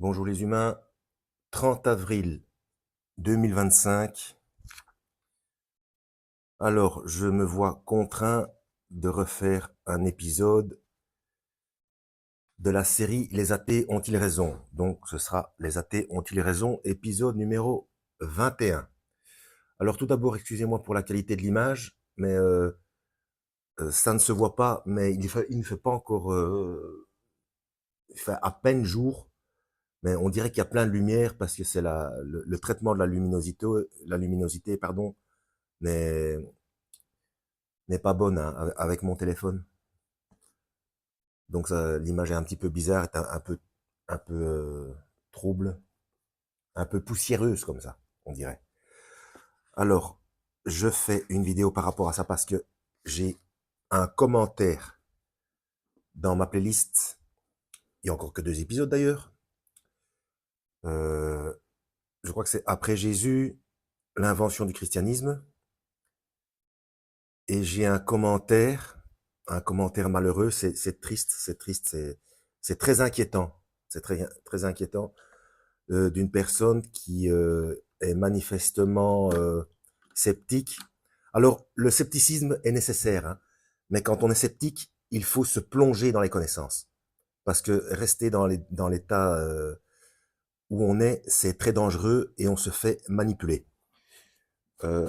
Bonjour les humains, 30 avril 2025. Alors, je me vois contraint de refaire un épisode de la série Les athées ont-ils raison? Donc, ce sera Les athées ont-ils raison? Épisode numéro 21. Alors, tout d'abord, excusez-moi pour la qualité de l'image, mais ça ne se voit pas, mais il ne fait pas encore, il fait à peine jour, mais on dirait qu'il y a plein de lumière parce que c'est le traitement de la luminosité, pardon, n'est n'est pas bonne hein, avec mon téléphone. Donc l'image est un petit peu bizarre, est un peu trouble, un peu poussiéreuse comme ça, on dirait. Alors, je fais une vidéo par rapport à ça parce que j'ai un commentaire dans ma playlist. Il y a encore que 2 épisodes d'ailleurs. Euh, je crois que c'est après Jésus, l'invention du christianisme. Et j'ai un commentaire malheureux. C'est triste, c'est très inquiétant. C'est très inquiétant d'une personne qui est manifestement sceptique. Alors, le scepticisme est nécessaire, hein, mais quand on est sceptique, il faut se plonger dans les connaissances. Parce que rester dans l'état où on est, c'est très dangereux et on se fait manipuler.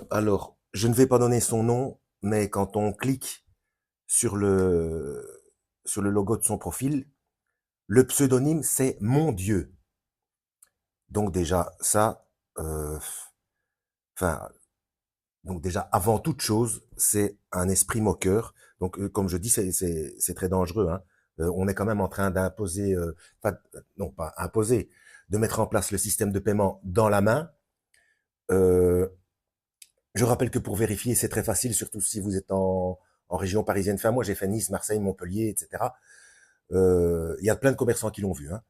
Alors, je ne vais pas donner son nom, mais quand on clique sur le logo de son profil, le pseudonyme, c'est Mon Dieu. Donc déjà, ça, enfin, donc déjà, avant toute chose, c'est un esprit moqueur. Donc, comme je dis, c'est très dangereux. Hein. On est quand même en train d'imposer, non pas imposer, de mettre en place le système de paiement dans la main. Euh, je rappelle que pour vérifier, c'est très facile, surtout si vous êtes en région parisienne. Enfin, moi, j'ai fait Nice, Marseille, Montpellier, etc. Il y a plein de commerçants qui l'ont vu. Hein.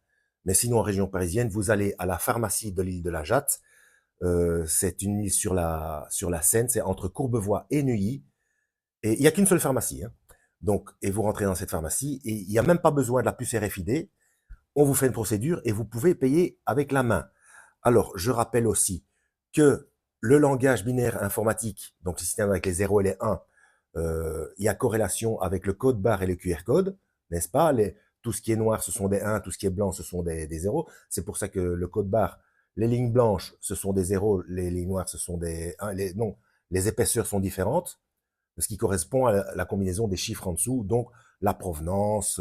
Mais sinon, en région parisienne, vous allez à la pharmacie de l'île de la Jatte. C'est une île sur la Seine, c'est entre Courbevoie et Neuilly. Et il n'y a qu'une seule pharmacie. Hein. Donc, et vous rentrez dans cette pharmacie et il n'y a même pas besoin de la puce RFID. On vous fait une procédure et vous pouvez payer avec la main. Alors, je rappelle aussi que le langage binaire informatique, donc le système avec les 0 et les 1, il y a corrélation avec le code barre et le QR code, n'est-ce pas? Tout ce qui est noir, ce sont des 1, tout ce qui est blanc, ce sont des 0. C'est pour ça que le code barre, les lignes blanches, ce sont des 0, les lignes noires, ce sont des 1. Non, les épaisseurs sont différentes, ce qui correspond à la combinaison des chiffres en dessous, donc la provenance,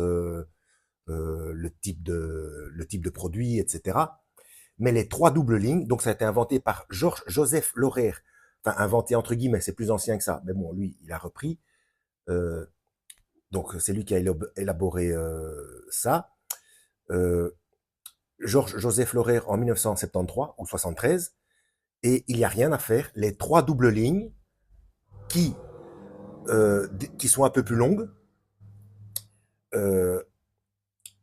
le type de produit, etc. Mais les 3 doubles lignes, donc ça a été inventé par Georges Joseph Laurer, enfin inventé entre guillemets, c'est plus ancien que ça, mais bon, lui, il a repris. Euh, donc c'est lui qui a élaboré ça. Euh, Georges Joseph Laurer en 1973 ou 73, et il n'y a rien à faire. Les 3 doubles lignes qui, qui sont un peu plus longues, euh,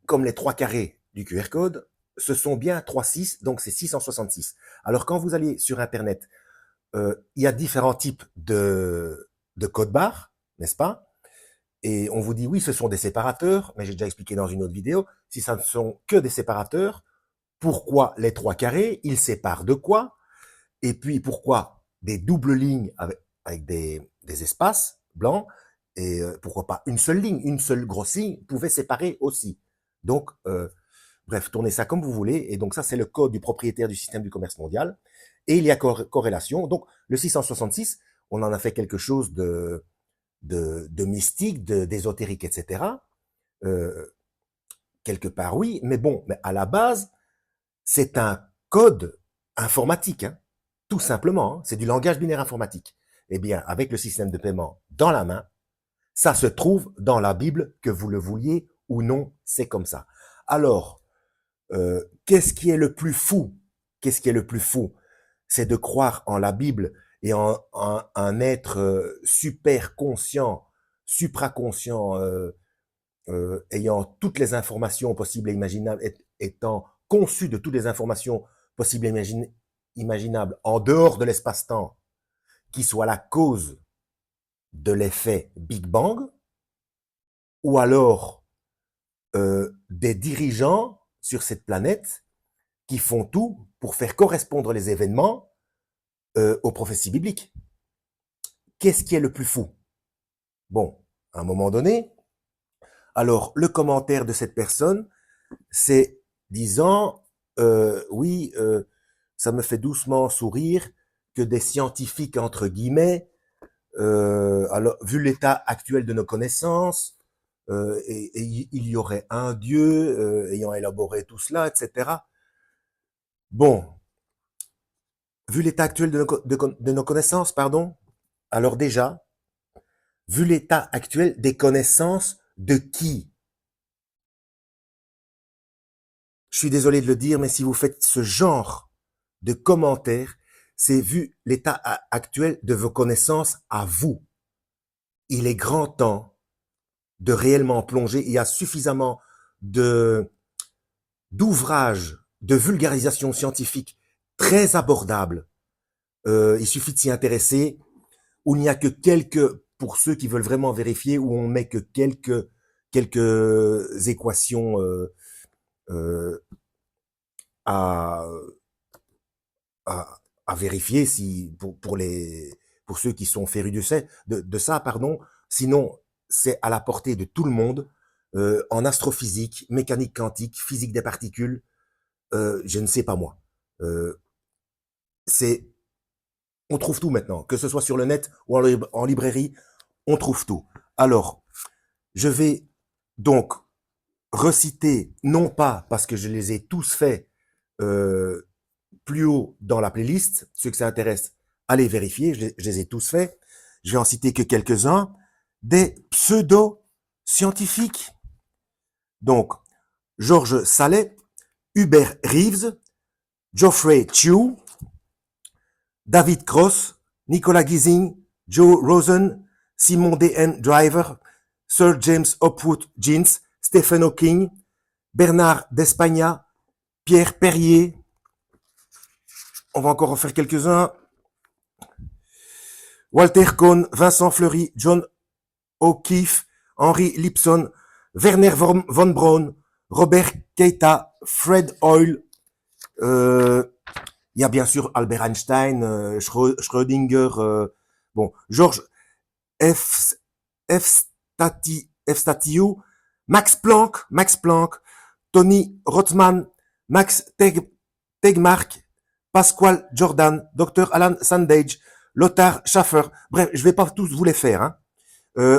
comme les 3 carrés du QR code, ce sont bien 3,6, donc c'est 666. Alors quand vous allez sur Internet, il y a différents types de codes barres, n'est-ce pas? Et on vous dit oui, ce sont des séparateurs, mais j'ai déjà expliqué dans une autre vidéo, si ça ne sont que des séparateurs, pourquoi les 3 carrés, ils séparent de quoi? Et puis pourquoi des doubles lignes avec des espaces blancs? Et pourquoi pas une seule ligne, une seule grosse ligne pouvait séparer aussi. Donc, bref, tournez ça comme vous voulez. Et donc ça, c'est le code du propriétaire du système du commerce mondial. Et il y a corrélation. Donc le 666, on en a fait quelque chose de mystique, d'ésotérique, etc. Euh, quelque part, oui. Mais bon, mais à la base, c'est un code informatique. Hein, tout simplement. Hein, c'est du langage binaire informatique. Eh bien, avec le système de paiement dans la main, ça se trouve dans la Bible, que vous le vouliez ou non, c'est comme ça. Alors, qu'est-ce qui est le plus fou? Qu'est-ce qui est le plus fou? C'est de croire en la Bible et en un être super conscient, supraconscient, ayant toutes les informations possibles et imaginables, étant conçu de toutes les informations possibles et imaginables en dehors de l'espace-temps, qui soit la cause de l'effet Big Bang, ou alors des dirigeants sur cette planète qui font tout pour faire correspondre les événements aux prophéties bibliques. Qu'est-ce qui est le plus fou? Bon, à un moment donné, alors le commentaire de cette personne, c'est disant, oui, ça me fait doucement sourire que des scientifiques, entre guillemets, alors, vu l'état actuel de nos connaissances, et il y aurait un Dieu ayant élaboré tout cela, etc. Bon, vu l'état actuel de nos connaissances, pardon, alors déjà, vu l'état actuel des connaissances de qui? Je suis désolé de le dire, mais si vous faites ce genre de commentaires, c'est vu l'état actuel de vos connaissances à vous. Il est grand temps de réellement plonger. Il y a suffisamment d'ouvrages de vulgarisation scientifique très abordables. Il suffit de s'y intéresser, où il n'y a que pour ceux qui veulent vraiment vérifier, où on met que quelques équations euh, à, à vérifier si pour ceux qui sont férus de ça, pardon. Sinon, c'est à la portée de tout le monde, en astrophysique, mécanique quantique, physique des particules, je ne sais pas moi. C'est On trouve tout maintenant, que ce soit sur le net ou en librairie, on trouve tout. Alors, je vais donc reciter, non pas parce que je les ai tous faits plus haut dans la playlist, ceux que ça intéresse, allez vérifier, je les ai tous faits. Je vais en citer que quelques-uns, des pseudo-scientifiques. Donc, Georges Sallet, Hubert Reeves, Geoffrey Chew, David Cross, Nicolas Giesing, Joe Rosen, Simon D.N. Driver, Sir James Hopwood Jeans, Stephen Hawking, Bernard Despagna, Pierre Perrier. On va encore en faire quelques-uns. Walter Cohn, Vincent Fleury, John O'Keefe, Henry Lipson, Werner von Braun, Robert Keita, Fred Hoyle, il y a bien sûr Albert Einstein, Schrödinger, bon, Georges Statio, Max Planck, Tony Rothman, Max Tegmark, Pasquale Jordan, Dr. Alan Sandage, Lothar Schaffer. Bref, je vais pas tous vous les faire, hein.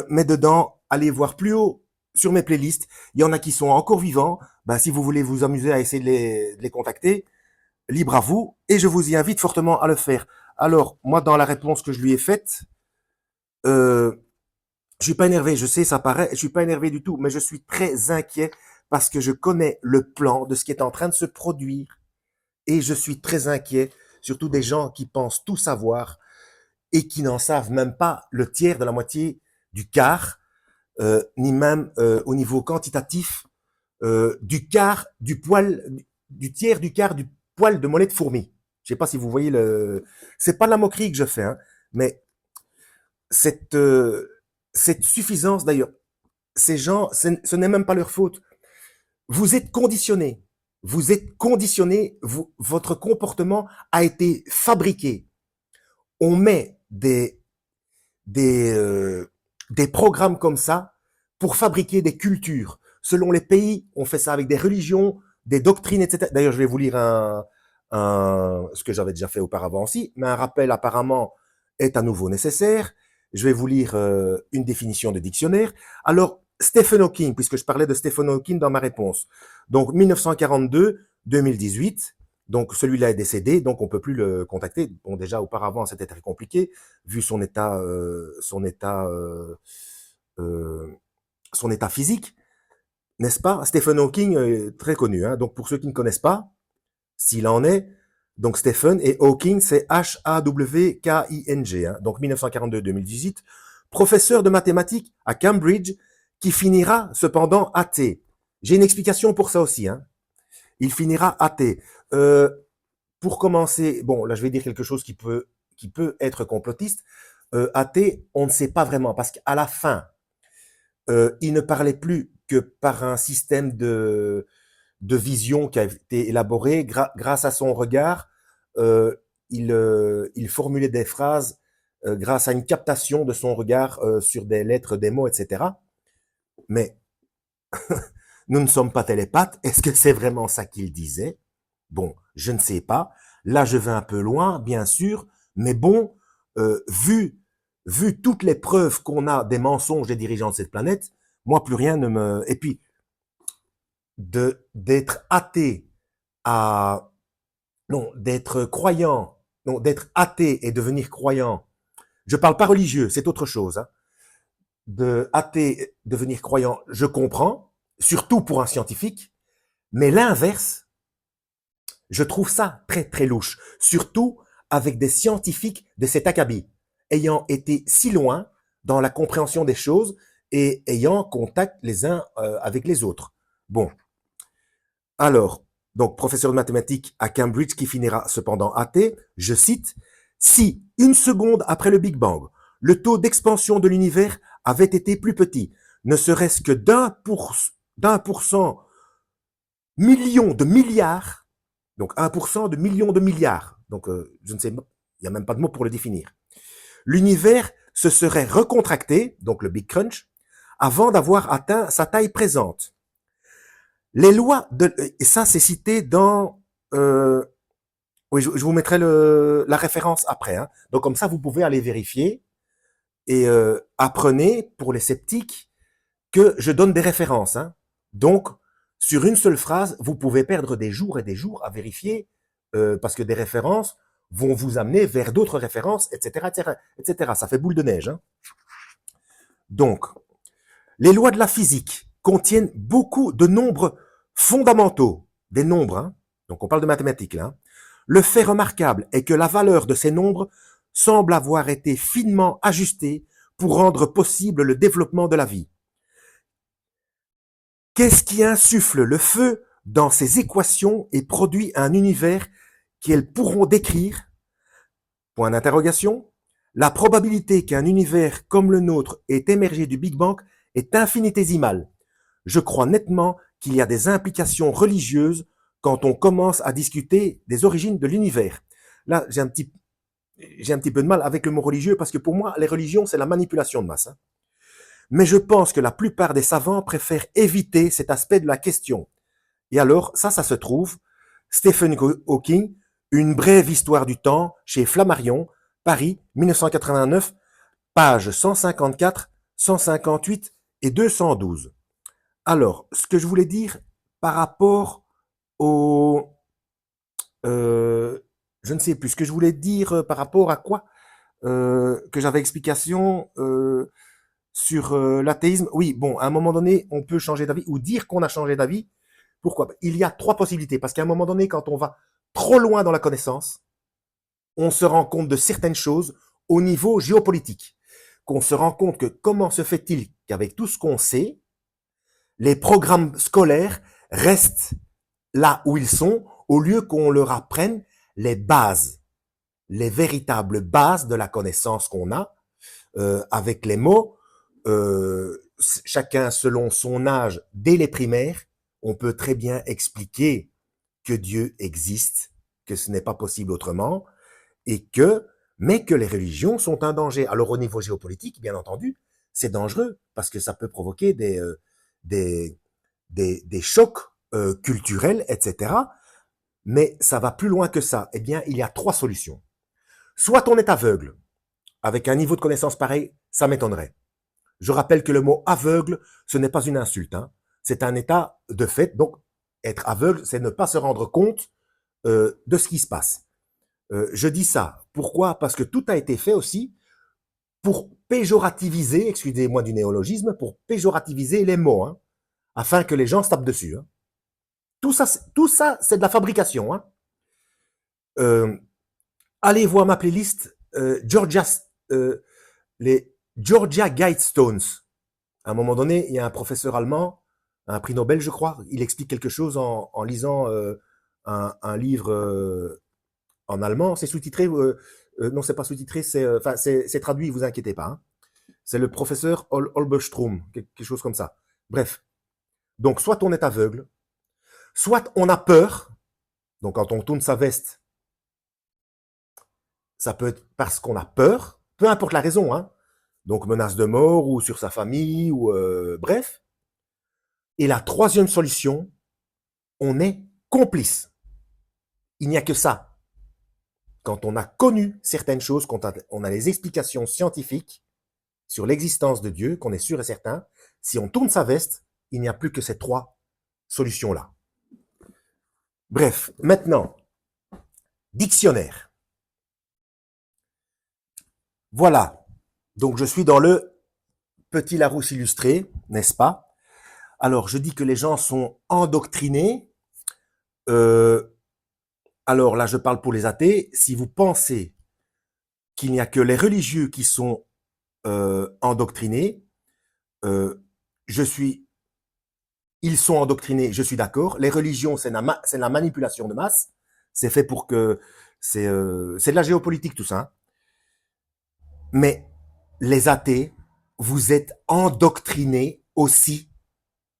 Mais dedans, allez voir plus haut sur mes playlists. Il y en a qui sont encore vivants. Ben, si vous voulez vous amuser à essayer de les contacter, libre à vous. Et je vous y invite fortement à le faire. Alors, moi, dans la réponse que je lui ai faite, je suis pas énervé. Je sais, ça paraît, je suis pas énervé du tout, mais je suis très inquiet parce que je connais le plan de ce qui est en train de se produire. Et je suis très inquiet, surtout des gens qui pensent tout savoir et qui n'en savent même pas le tiers de la moitié du quart, ni même au niveau quantitatif du quart du poil, du tiers du quart du poil de mollet de fourmi. Je sais pas si vous voyez c'est pas la moquerie que je fais, hein, mais cette cette suffisance d'ailleurs, ces gens, ce n'est même pas leur faute. Vous êtes conditionnés. Vous êtes conditionnés. Votre comportement a été fabriqué. On met des programmes comme ça pour fabriquer des cultures. Selon les pays, on fait ça avec des religions, des doctrines, etc. D'ailleurs, je vais vous lire ce que j'avais déjà fait auparavant aussi, mais un rappel apparemment est à nouveau nécessaire. Je vais vous lire une définition de dictionnaire. Alors, Stephen Hawking, puisque je parlais de Stephen Hawking dans ma réponse. Donc, 1942-2018. Donc, celui-là est décédé, donc on peut plus le contacter. Bon, déjà, auparavant, c'était très compliqué, vu son état physique, n'est-ce pas? Stephen Hawking, très connu, hein. Donc, pour ceux qui ne connaissent pas, s'il en est, donc Stephen et Hawking, c'est H-A-W-K-I-N-G, hein. Donc, 1942-2018, professeur de mathématiques à Cambridge, qui finira cependant athée. J'ai une explication pour ça aussi, hein. Il finira athée. Pour commencer, bon, là, je vais dire quelque chose qui peut être complotiste. Athée, on ne sait pas vraiment, parce qu'à la fin, il ne parlait plus que par un système de vision qui a été élaboré grâce à son regard. Il formulait des phrases grâce à une captation de son regard sur des lettres, des mots, etc. Mais nous ne sommes pas télépathes. Est-ce que c'est vraiment ça qu'il disait? Bon, je ne sais pas. Là, je vais un peu loin, bien sûr, mais bon, vu toutes les preuves qu'on a des mensonges des dirigeants de cette planète, moi, plus rien ne me... Et puis, d'être athée à... Non, d'être croyant, non, d'être athée et devenir croyant. Je parle pas religieux, c'est autre chose. Hein. De athée, devenir croyant, je comprends, surtout pour un scientifique, mais l'inverse, je trouve ça très très louche, surtout avec des scientifiques de cet acabit, ayant été si loin dans la compréhension des choses et ayant contact les uns avec les autres. Bon, alors, donc professeur de mathématiques à Cambridge qui finira cependant athée, je cite, si une seconde après le Big Bang, le taux d'expansion de l'univers avait été plus petit, ne serait-ce que d'1% million de milliards, donc 1% de millions de milliards, donc je ne sais, il n'y a même pas de mot pour le définir. L'univers se serait recontracté, donc le Big Crunch, avant d'avoir atteint sa taille présente. Les lois de... Et ça, c'est cité dans... oui, je vous mettrai la référence après. Hein. Donc comme ça, vous pouvez aller vérifier et apprenez, pour les sceptiques, que je donne des références. Hein. Donc, sur une seule phrase, vous pouvez perdre des jours et des jours à vérifier parce que des références vont vous amener vers d'autres références, etc., etc., etc. Ça fait boule de neige. Hein. Donc, les lois de la physique contiennent beaucoup de nombres fondamentaux, des nombres. Hein. Donc, on parle de mathématiques là. Hein. Le fait remarquable est que la valeur de ces nombres semble avoir été finement ajustée pour rendre possible le développement de la vie. Qu'est-ce qui insuffle le feu dans ces équations et produit un univers qu'elles pourront décrire? Point d'interrogation. La probabilité qu'un univers comme le nôtre ait émergé du Big Bang est infinitésimale. Je crois nettement qu'il y a des implications religieuses quand on commence à discuter des origines de l'univers. Là, j'ai un petit peu de mal avec le mot religieux parce que pour moi, les religions, c'est la manipulation de masse. Hein. Mais je pense que la plupart des savants préfèrent éviter cet aspect de la question. Et alors, ça se trouve, Stephen Hawking, Une brève histoire du temps, chez Flammarion, Paris, 1989, pages 154, 158 et 212. Alors, ce que je voulais dire par rapport au... je ne sais plus, ce que je voulais dire par rapport à quoi que j'avais explication sur l'athéisme. Oui, bon, à un moment donné, on peut changer d'avis ou dire qu'on a changé d'avis. Pourquoi? Il y a trois possibilités. Parce qu'à un moment donné, quand on va trop loin dans la connaissance, on se rend compte de certaines choses au niveau géopolitique. Qu'on se rend compte que comment se fait-il qu'avec tout ce qu'on sait, les programmes scolaires restent là où ils sont, au lieu qu'on leur apprenne les bases, les véritables bases de la connaissance qu'on a, avec les mots, chacun selon son âge, dès les primaires, on peut très bien expliquer que Dieu existe, que ce n'est pas possible autrement, et mais que les religions sont un danger. Alors au niveau géopolitique, bien entendu, c'est dangereux, parce que ça peut provoquer des chocs culturels, etc. Mais ça va plus loin que ça. Eh bien, il y a trois solutions. Soit on est aveugle. Avec un niveau de connaissance pareil, ça m'étonnerait. Je rappelle que le mot aveugle, ce n'est pas une insulte. Hein. C'est un état de fait. Donc, être aveugle, c'est ne pas se rendre compte de ce qui se passe. Je dis ça. Pourquoi? Parce que tout a été fait aussi pour péjorativiser, excusez-moi du néologisme, pour péjorativiser les mots, hein, afin que les gens se tapent dessus. Hein. Tout ça, c'est de la fabrication. Hein. Allez voir ma playlist les Georgia Guidestones. À un moment donné, il y a un professeur allemand, un prix Nobel, je crois, il explique quelque chose en lisant un livre en allemand. C'est sous-titré, non, c'est pas sous-titré, c'est traduit, vous inquiétez pas. Hein. C'est le professeur Olberstrom, quelque chose comme ça. Bref. Donc, soit on est aveugle, soit on a peur, donc quand on tourne sa veste, ça peut être parce qu'on a peur, peu importe la raison, hein. Donc menace de mort ou sur sa famille ou bref. Et la troisième solution, on est complice. Il n'y a que ça. Quand on a connu certaines choses, quand on a les explications scientifiques sur l'existence de Dieu, qu'on est sûr et certain, si on tourne sa veste, il n'y a plus que ces trois solutions-là. Bref, maintenant, dictionnaire. Voilà. Donc je suis dans le petit Larousse illustré, n'est-ce pas? Alors je dis que les gens sont endoctrinés. Alors là, je parle pour les athées. Si vous pensez qu'il n'y a que les religieux qui sont endoctrinés, ils sont endoctrinés, je suis d'accord. Les religions, c'est la manipulation de masse. C'est fait pour que c'est de la géopolitique tout ça. Hein. Mais les athées, vous êtes endoctrinés aussi.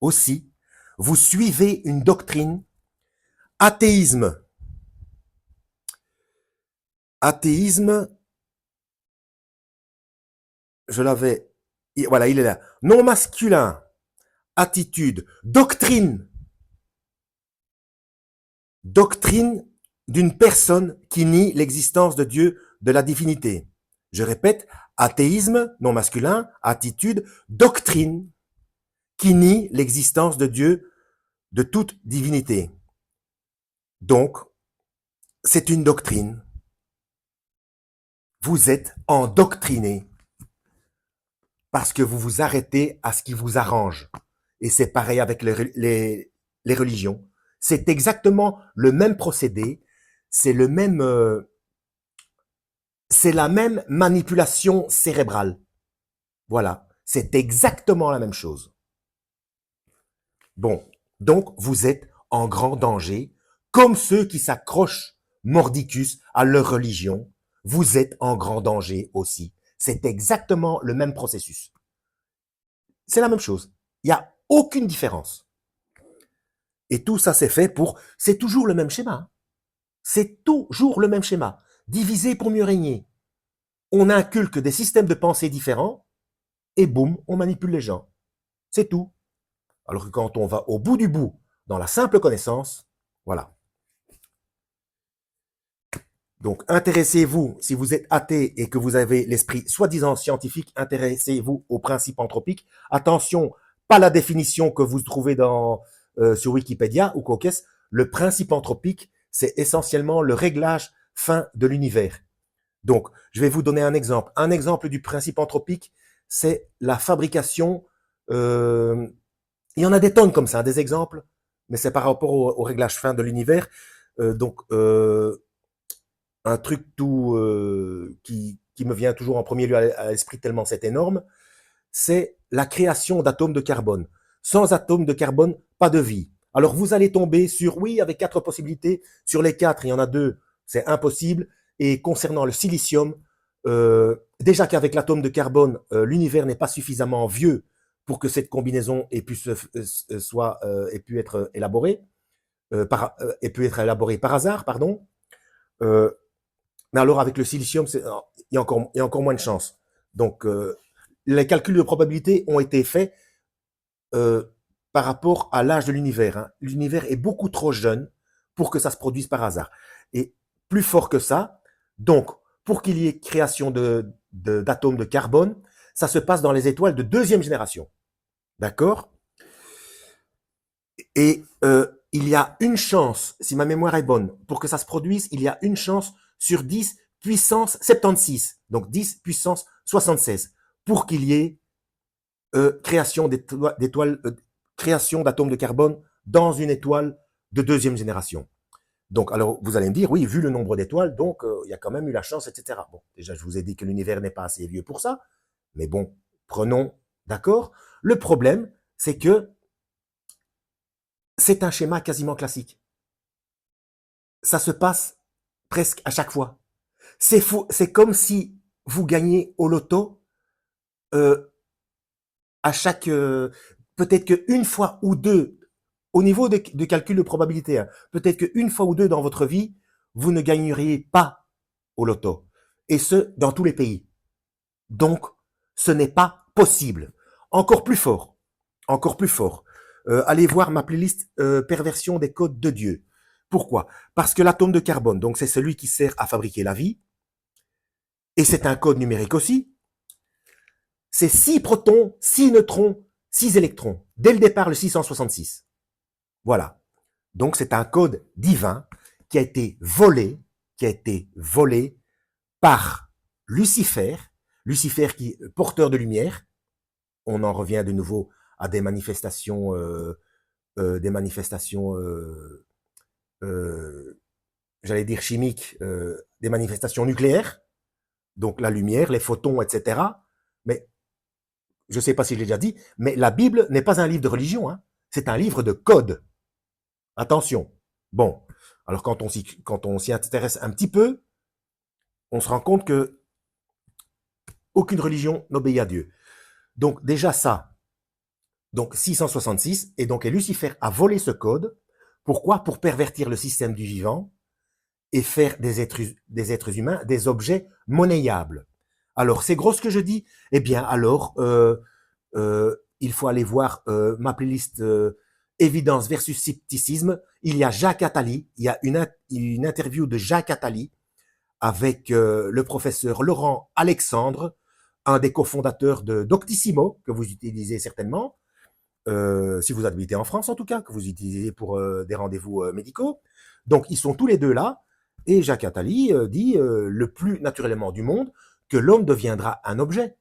Vous suivez une doctrine. Athéisme. Athéisme, je l'avais. Voilà, il est là. Non masculin. Attitude. Doctrine. Doctrine d'une personne qui nie l'existence de Dieu, de la divinité. Je répète, athéisme, non masculin, attitude, doctrine qui nie l'existence de Dieu, de toute divinité. Donc, c'est une doctrine. Vous êtes endoctriné parce que vous vous arrêtez à ce qui vous arrange. Et c'est pareil avec les religions. C'est exactement le même procédé, c'est le même, c'est la même manipulation cérébrale. Voilà, c'est exactement la même chose. Bon, donc vous êtes en grand danger, comme ceux qui s'accrochent mordicus à leur religion. Vous êtes en grand danger aussi. C'est exactement le même processus. C'est la même chose. Il n'y a aucune différence. Et tout ça, c'est fait pour... C'est toujours le même schéma. C'est toujours le même schéma. Diviser pour mieux régner. On inculque des systèmes de pensée différents et boum, on manipule les gens. C'est tout. Alors que quand on va au bout du bout, dans la simple connaissance, voilà. Donc, intéressez-vous, si vous êtes athée et que vous avez l'esprit soi-disant scientifique, intéressez-vous aux principes anthropiques. Attention, pas la définition que vous trouvez sur Wikipédia ou quoi qu'est-ce. Le principe anthropique, c'est essentiellement le réglage fin de l'univers. Donc, je vais vous donner un exemple. Un exemple du principe anthropique, c'est la fabrication. Il y en a des tonnes comme ça, des exemples, mais c'est par rapport au réglage fin de l'univers. Un truc qui me vient toujours en premier lieu à l'esprit tellement c'est énorme, c'est la création d'atomes de carbone. Sans atomes de carbone, pas de vie. Alors vous allez tomber sur, oui, avec 4 possibilités. Sur les 4, il y en a 2, c'est impossible. Et concernant le silicium, déjà qu'avec l'atome de carbone, l'univers n'est pas suffisamment vieux pour que cette combinaison ait pu être élaborée, ait pu être élaborée par hasard, pardon. Mais alors avec le silicium, il y a encore moins de chances. Donc les calculs de probabilité ont été faits par rapport à l'âge de l'univers. Hein. L'univers est beaucoup trop jeune pour que ça se produise par hasard. Et plus fort que ça, donc pour qu'il y ait création d'atomes de carbone, ça se passe dans les étoiles de 2e génération. D'accord? Et il y a une chance, si ma mémoire est bonne, pour que ça se produise, il y a une chance sur 10 puissance 76, donc 10 puissance 76, pour qu'il y ait création création d'atomes de carbone dans une étoile de 2e génération. Donc, alors, vous allez me dire, oui, vu le nombre d'étoiles, donc il y a quand même eu la chance, etc. Bon, déjà, je vous ai dit que l'univers n'est pas assez vieux pour ça, mais bon, prenons, d'accord? Le problème, c'est que c'est un schéma quasiment classique. Ça se passe presque à chaque fois. C'est fou, c'est comme si vous gagnez au loto à chaque peut-être qu'une fois ou deux au niveau de calcul de probabilité, hein, peut-être qu'une fois ou deux dans votre vie, vous ne gagneriez pas au loto. Et ce, dans tous les pays. Donc, ce n'est pas possible. Encore plus fort. Encore plus fort. Allez voir ma playlist Perversion des codes de Dieu. Pourquoi? Parce que l'atome de carbone, donc c'est celui qui sert à fabriquer la vie, et c'est un code numérique aussi, c'est 6 protons, 6 neutrons, 6 électrons. Dès le départ, le 666. Voilà. Donc c'est un code divin qui a été volé par Lucifer, Lucifer qui est porteur de lumière. On en revient de nouveau à des manifestations, j'allais dire chimiques, des manifestations nucléaires. Donc la lumière, les photons, etc. Mais je ne sais pas si je l'ai déjà dit, mais la Bible n'est pas un livre de religion, hein. C'est un livre de code. Attention. Bon, alors quand on s'y intéresse un petit peu, on se rend compte que aucune religion n'obéit à Dieu. Donc déjà ça, donc 666, et donc Lucifer a volé ce code. Pourquoi? Pour pervertir le système du vivant et faire des êtres humains des objets monnayables. Alors, c'est gros ce que je dis? Eh bien, alors, il faut aller voir ma playlist Évidence versus scepticisme. Il y a Jacques Attali, il y a une interview de Jacques Attali avec le professeur Laurent Alexandre, un des cofondateurs de Doctissimo, que vous utilisez certainement, si vous habitez en France en tout cas, que vous utilisez pour des rendez-vous médicaux. Donc, ils sont tous les deux là, et Jacques Attali dit le plus naturellement du monde que l'homme deviendra un objet.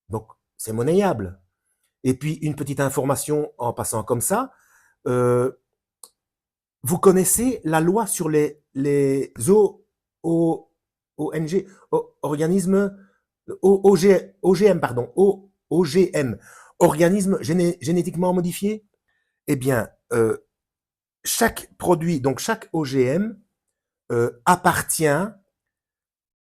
Donc, c'est monnayable. Et puis, une petite information en passant comme ça, vous connaissez la loi sur les ONG, organismes, OGM, pardon, OGM, organismes génétiquement modifiés? Eh bien, chaque produit, donc chaque OGM, appartient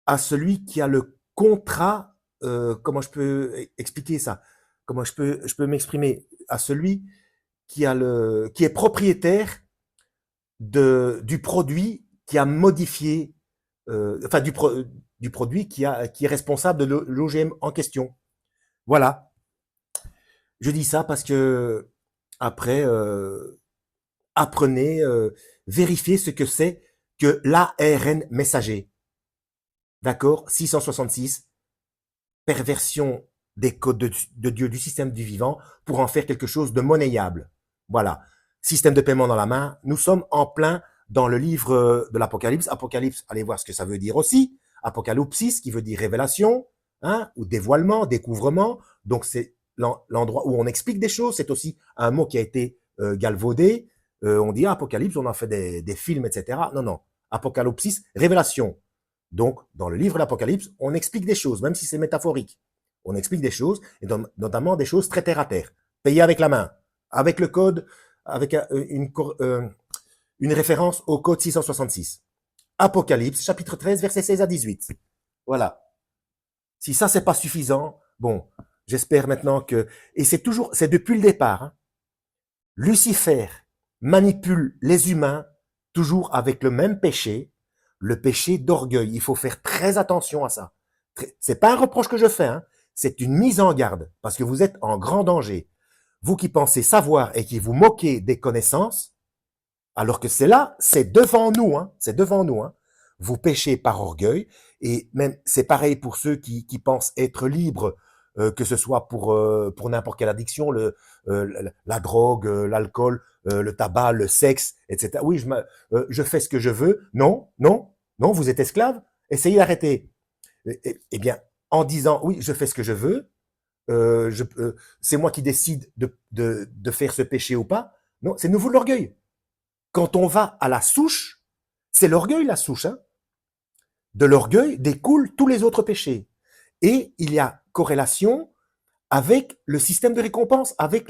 à celui qui a le contrat, comment je peux expliquer ça? Comment je peux m'exprimer? À celui qui est propriétaire du produit qui a modifié, enfin du produit qui est responsable de l'OGM en question. Voilà. Je dis ça parce que après, apprenez, vérifiez ce que c'est que l'ARN messager. D'accord? 666, perversion des codes de Dieu, du système du vivant, pour en faire quelque chose de monnayable. Voilà. Système de paiement dans la main. Nous sommes en plein dans le livre de l'Apocalypse. Apocalypse, allez voir ce que ça veut dire aussi. Apocalypsis, qui veut dire révélation, hein, ou dévoilement, découvrement. Donc, c'est l'endroit où on explique des choses. C'est aussi un mot qui a été galvaudé. On dit Apocalypse, on en fait des films, etc. Non, non. Apocalypsis, révélation. Donc, dans le livre de l'Apocalypse, on explique des choses, même si c'est métaphorique. On explique des choses, et notamment des choses très terre à terre. Payer avec la main, avec le code, avec une référence au code 666. Apocalypse, chapitre 13, versets 16 à 18. Voilà. Si ça, c'est pas suffisant, bon, j'espère maintenant que... Et c'est depuis le départ, hein, Lucifer manipule les humains toujours avec le même péché, le péché d'orgueil. Il faut faire très attention à ça. C'est pas un reproche que je fais, hein. C'est une mise en garde, parce que vous êtes en grand danger. Vous qui pensez savoir et qui vous moquez des connaissances, alors que c'est là, c'est devant nous, hein. C'est devant nous, hein. Vous péchez par orgueil, et même c'est pareil pour ceux qui pensent être libres, que ce soit pour n'importe quelle addiction, la drogue, l'alcool, le tabac, le sexe, etc. Oui, je fais ce que je veux. Non, non, non, vous êtes esclave. Essayez d'arrêter. Eh bien, en disant oui, je fais ce que je veux, c'est moi qui décide de faire ce péché ou pas. Non, c'est nouveau l'orgueil. Quand on va à la souche, c'est l'orgueil la souche, hein. De l'orgueil découlent tous les autres péchés. Et il y a corrélation avec le système de récompense, avec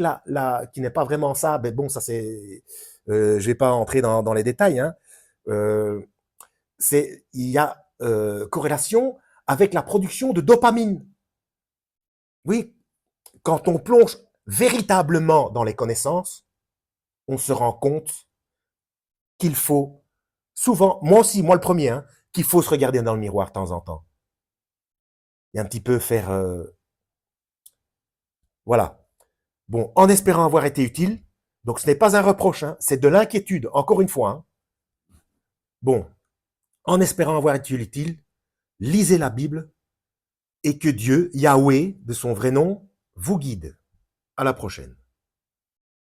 qui n'est pas vraiment ça, mais bon, ça c'est, je vais pas entrer dans les détails, hein. Il y a corrélation avec la production de dopamine. Oui, quand on plonge véritablement dans les connaissances, on se rend compte qu'il faut souvent, moi aussi, moi le premier, hein, qu'il faut se regarder dans le miroir de temps en temps. Et un petit peu faire... voilà. Bon, en espérant avoir été utile, donc ce n'est pas un reproche, hein, c'est de l'inquiétude, encore une fois. Hein. Bon, en espérant avoir été utile, lisez la Bible et que Dieu, Yahweh, de son vrai nom, vous guide. À la prochaine.